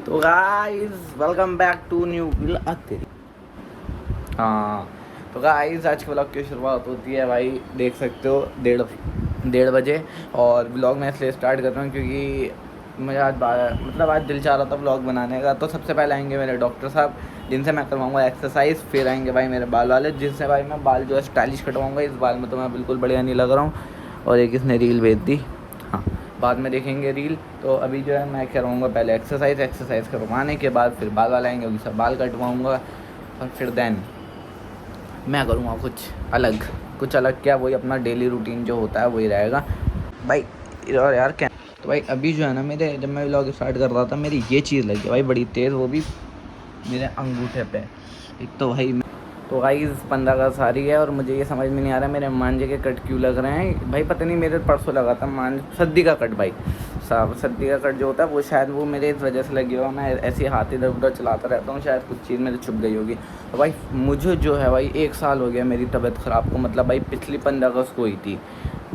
तो guys welcome back to new तेरी हाँ। तो गाइस आज के ब्लॉग की शुरुआत होती है भाई, देख सकते हो 1:30 बजे। और ब्लॉग मैं इसलिए स्टार्ट कर रहा हूँ क्योंकि मुझे आज आज दिल चाह रहा था ब्लॉग बनाने का। तो सबसे पहले आएंगे मेरे डॉक्टर साहब, जिनसे मैं करवाऊँगा एक्सरसाइज। फिर आएंगे भाई मेरे बाल वाले, जिनसे भाई मैं बाल जो है स्टाइलिश कटवाऊँगा। इस बाल में तो मैं बिल्कुल बढ़िया नहीं लग रहा हूँ। और एक इसने रील भेज दी, हाँ बाद में देखेंगे रील। तो अभी जो है मैं करवाऊँगा पहले एक्सरसाइज करवाने के बाद फिर बाल वाले आएंगे, उनसे बाल कटवाऊँगा। और फिर देन मैं करूँगा कुछ अलग क्या, वही अपना डेली रूटीन जो होता है वही रहेगा भाई। और यार क्या, तो भाई अभी जो है ना मेरे, जब मैं व्लॉग स्टार्ट कर रहा था मेरी ये चीज़ लगी भाई बड़ी तेज़, वो भी मेरे अंगूठे पे। एक तो भाई तो भाई 15 अगस्त आ रही है और मुझे ये समझ में नहीं आ रहा मेरे मांझे के कट क्यों लग रहे हैं भाई। पता नहीं, मेरे परसों लगा था सर्दी का कट भाई साहब। सर्दी का कट जो होता है वो शायद वो मेरे इस वजह से लगी हुआ, मैं ऐसे हाथ इधर उधर चलाता रहता हूँ, शायद कुछ चीज़ मेरे छुप गई होगी। तो भाई मुझे जो है भाई 1 साल हो गया मेरी तबीयत ख़राब को, मतलब भाई पिछली 15 अगस्त को हुई थी।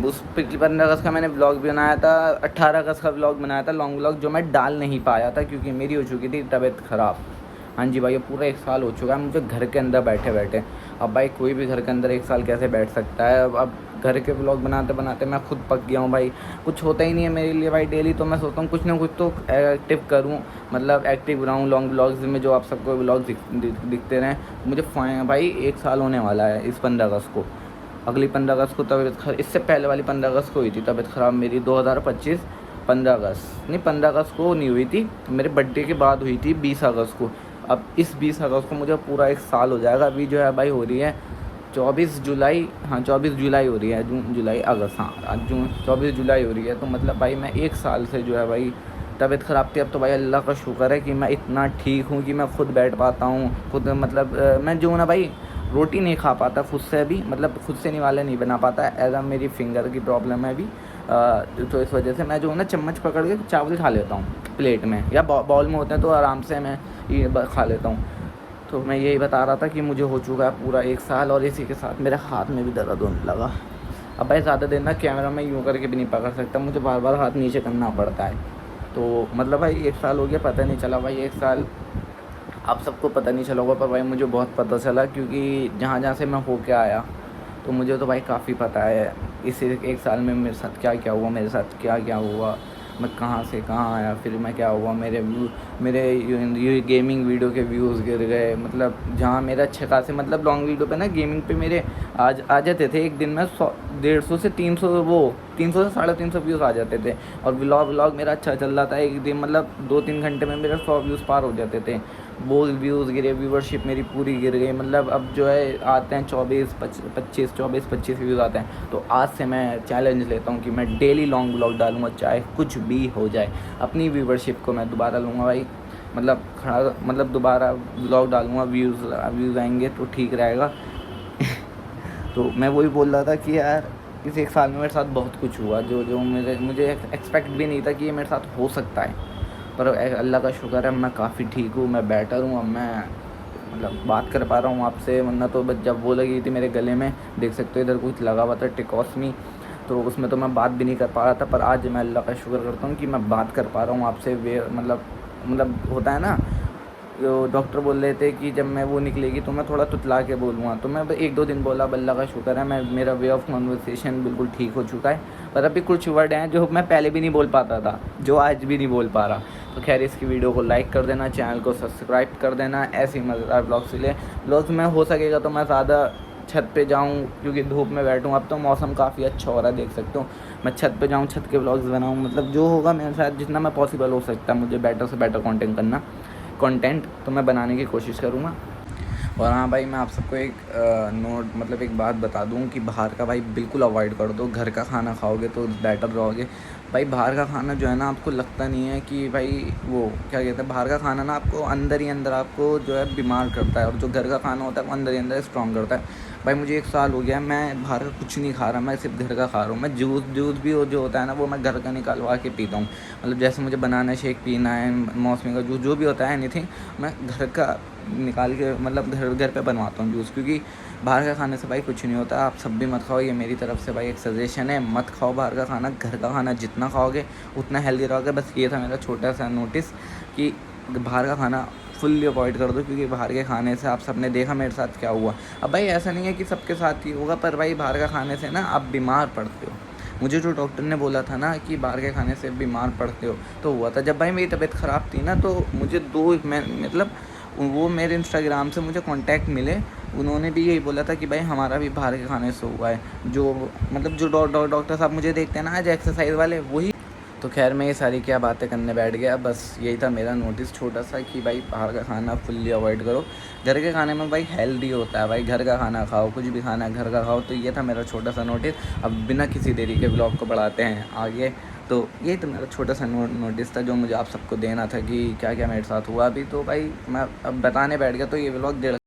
उस पिछली 15 अगस्त का मैंने ब्लॉग भी बनाया था, 18 अगस्त का ब्लॉग बनाया था लॉन्ग ब्लॉग, जो मैं डाल नहीं पाया था क्योंकि मेरी हो चुकी थी तबीयत ख़राब। हाँ जी भाई, ये पूरा 1 साल हो चुका है मुझे घर के अंदर बैठे बैठे। अब भाई कोई भी घर के अंदर 1 साल कैसे बैठ सकता है। अब घर के व्लॉग बनाते बनाते मैं खुद पक गया हूँ भाई, कुछ होता ही नहीं है मेरे लिए भाई। डेली तो मैं सोचता हूँ कुछ ना कुछ तो एक्टिव करूँ, मतलब एक्टिव रहूँ लॉन्ग ब्लॉग्स में, जो आप सबको ब्लॉग दिखते रहें। मुझे भाई 1 साल होने वाला है इस 15 अगस्त को। अगली 15 अगस्त को तबीयत इससे पहले वाली 15 अगस्त को हुई थी तबीयत ख़राब मेरी, 2025 15 अगस्त नहीं, 15 अगस्त को नहीं हुई थी, मेरे बर्थडे के बाद हुई थी 20 अगस्त को। अब इस 20 अगस्त को मुझे पूरा 1 साल हो जाएगा। अभी जो है भाई हो रही है 24 जुलाई, हाँ 24 जुलाई हो रही है, जून जुलाई अगस्त, हाँ आज जून 24 जुलाई हो रही है। तो मतलब भाई मैं 1 साल से जो है भाई तबीयत ख़राब थी। अब तो भाई अल्लाह का शुक्र है कि मैं इतना ठीक हूँ कि मैं खुद बैठ पाता हूँ खुद, मतलब मैं जो ना भाई रोटी नहीं खा पाता खुद से अभी, मतलब खुद से निवाले नहीं बना पाता, एज़ मेरी फिंगर की प्रॉब्लम है अभी। तो इस वजह से मैं जो है ना चम्मच पकड़ के चावल खा लेता हूँ प्लेट में, या बाउल में होते हैं तो आराम से मैं ये खा लेता हूँ। तो मैं यही बता रहा था कि मुझे हो चुका है पूरा 1 साल, और इसी के साथ मेरे हाथ में भी दर्द होने लगा। अब भाई ज़्यादा देर ना कैमरा में यूँ करके भी नहीं पकड़ सकता, मुझे बार बार हाथ नीचे करना पड़ता है। तो मतलब भाई 1 साल हो गया, पता नहीं चला भाई 1 साल। आप सबको पता नहीं चला होगा पर भाई मुझे बहुत पता चला, क्योंकि जहाँ जहाँ से मैं होके आया तो मुझे तो भाई काफ़ी पता है इस 1 साल में मेरे साथ क्या क्या हुआ, मेरे साथ क्या क्या हुआ, मैं कहाँ से कहाँ आया, फिर मैं क्या हुआ, मेरे ये गेमिंग वीडियो के व्यूज़ गिर गए। मतलब जहाँ मेरे अच्छे खासे, मतलब लॉन्ग वीडियो पे ना गेमिंग पे मेरे आज आ जाते थे एक दिन में 150 से 300, वो 300 से 350 व्यूज़ आ जाते थे। और व्लॉग मेरा अच्छा चल रहा था, एक दिन मतलब 2-3 घंटे में मेरे 100 व्यूज़ पार हो जाते थे। वो व्यूज़ गिरे, व्यूवरशिप मेरी पूरी गिर गई। मतलब अब जो है आते हैं 24-25 व्यूज़ आते हैं। तो आज से मैं चैलेंज लेता हूँ कि मैं डेली लॉन्ग ब्लॉग डालूँगा, चाहे कुछ भी हो जाए। अपनी व्यूवरशिप को मैं दोबारा लूँगा भाई, मतलब दोबारा ब्लॉग डालूँगा, व्यूज़ आएंगे तो ठीक रहेगा। तो मैं वही बोल रहा था कि यार इस 1 साल में मेरे साथ बहुत कुछ हुआ, जो मुझे एक्सपेक्ट भी नहीं था कि ये मेरे साथ हो सकता है। पर अल्लाह का शुक्र है मैं काफ़ी ठीक हूँ, मैं बेटर हूँ। अब मैं मतलब बात कर पा रहा हूँ आपसे, वरना तो बस जब वो लगी थी मेरे गले में, देख सकते हो इधर कुछ लगा हुआ था टिकोसमी, तो उसमें तो मैं बात भी नहीं कर पा रहा था। पर आज मैं अल्लाह का शुक्र करता हूँ कि मैं बात कर पा रहा हूँ आपसे। मतलब होता है ना, जो डॉक्टर बोल रहे थे कि जब मैं वो निकलेगी तो मैं थोड़ा तुतला के बोलूँगा, तो मैं 1-2 दिन बोला। अल्लाह का शुक्र है मेरा वे ऑफ कन्वर्सेशन बिल्कुल ठीक हो चुका है। पर अभी कुछ वर्ड हैं जो मैं पहले भी नहीं बोल पाता था, जो आज भी नहीं बोल पा रहा। तो खैर इसकी वीडियो को लाइक कर देना, चैनल को सब्सक्राइब कर देना। ऐसे ही मज़ेदार ब्लॉग्स के लिए ब्लॉग्स में हो सकेगा तो मैं ज़्यादा छत पे जाऊँ, क्योंकि धूप में बैठूँ। अब तो मौसम काफ़ी अच्छा हो रहा है, देख सकते हो। मैं छत पे जाऊँ, छत के ब्लॉग्स बनाऊँ, मतलब जो होगा मेरे साथ जितना मैं पॉसिबल हो सकता है मुझे बेटर से बेटर कंटेंट तो मैं बनाने की कोशिश करूँगा। और हाँ भाई, मैं आप सबको एक नोट, मतलब एक बात बता दूँ कि बाहर का भाई बिल्कुल अवॉइड कर दो। घर का खाना खाओगे तो बेटर रहोगे भाई। बाहर का खाना जो है ना, आपको लगता नहीं है कि भाई वो क्या कहते हैं, बाहर का खाना ना आपको अंदर ही अंदर आपको जो है बीमार करता है, और जो घर का खाना होता है वो अंदर ही अंदर स्ट्रॉन्ग करता है। भाई मुझे 1 साल हो गया, मैं बाहर का कुछ नहीं खा रहा, मैं सिर्फ घर का खा रहा हूँ। मैं जूस भी जो होता है ना वो मैं घर का निकालवा के पीता हूँ। मतलब जैसे मुझे बनाना शेक पीना है, मौसमी का जूस, जो भी होता है एनीथिंग, मैं घर का निकाल के मतलब घर पे बनवाता हूँ जूस। क्योंकि बाहर का खाने से भाई कुछ नहीं होता। आप सब भी मत खाओ, ये मेरी तरफ से भाई एक सजेशन है, मत खाओ बाहर का खाना। घर का खाना जितना खाओगे उतना हेल्दी रहोगे। बस ये था मेरा छोटा सा नोटिस कि बाहर का खाना फुल्ली अवॉइड कर दो, क्योंकि बाहर के खाने से आप सबने देखा मेरे साथ क्या हुआ। अब भाई ऐसा नहीं है कि सबके साथ ही होगा, पर भाई बाहर का खाने से ना आप बीमार पड़ते हो। मुझे जो डॉक्टर ने बोला था ना कि बाहर के खाने से बीमार पड़ते हो, तो हुआ था जब भाई मेरी तबीयत ख़राब थी ना, तो मुझे मतलब वो मेरे इंस्टाग्राम से मुझे कांटेक्ट मिले, उन्होंने भी यही बोला था कि भाई हमारा भी बाहर के खाने से हुआ है। जो मतलब जो डॉक्टर साहब मुझे देखते हैं ना आज एक्सरसाइज वाले, वही। तो खैर मैं ये सारी क्या बातें करने बैठ गया, बस यही था मेरा नोटिस छोटा सा कि भाई बाहर का खाना फुल्ली अवॉइड करो। घर के खाने में भाई हेल्दी होता है, भाई घर का खाना खाओ, कुछ भी खाना घर का खाओ। तो ये था मेरा छोटा सा नोटिस। अब बिना किसी देरी के व्लॉग को बढ़ाते हैं आगे। तो यही तो मेरा छोटा सा नोटिस था जो मुझे आप सबको देना था कि क्या क्या मेरे साथ हुआ अभी। तो भाई मैं अब बताने बैठ गया, तो ये व्लॉग 1.5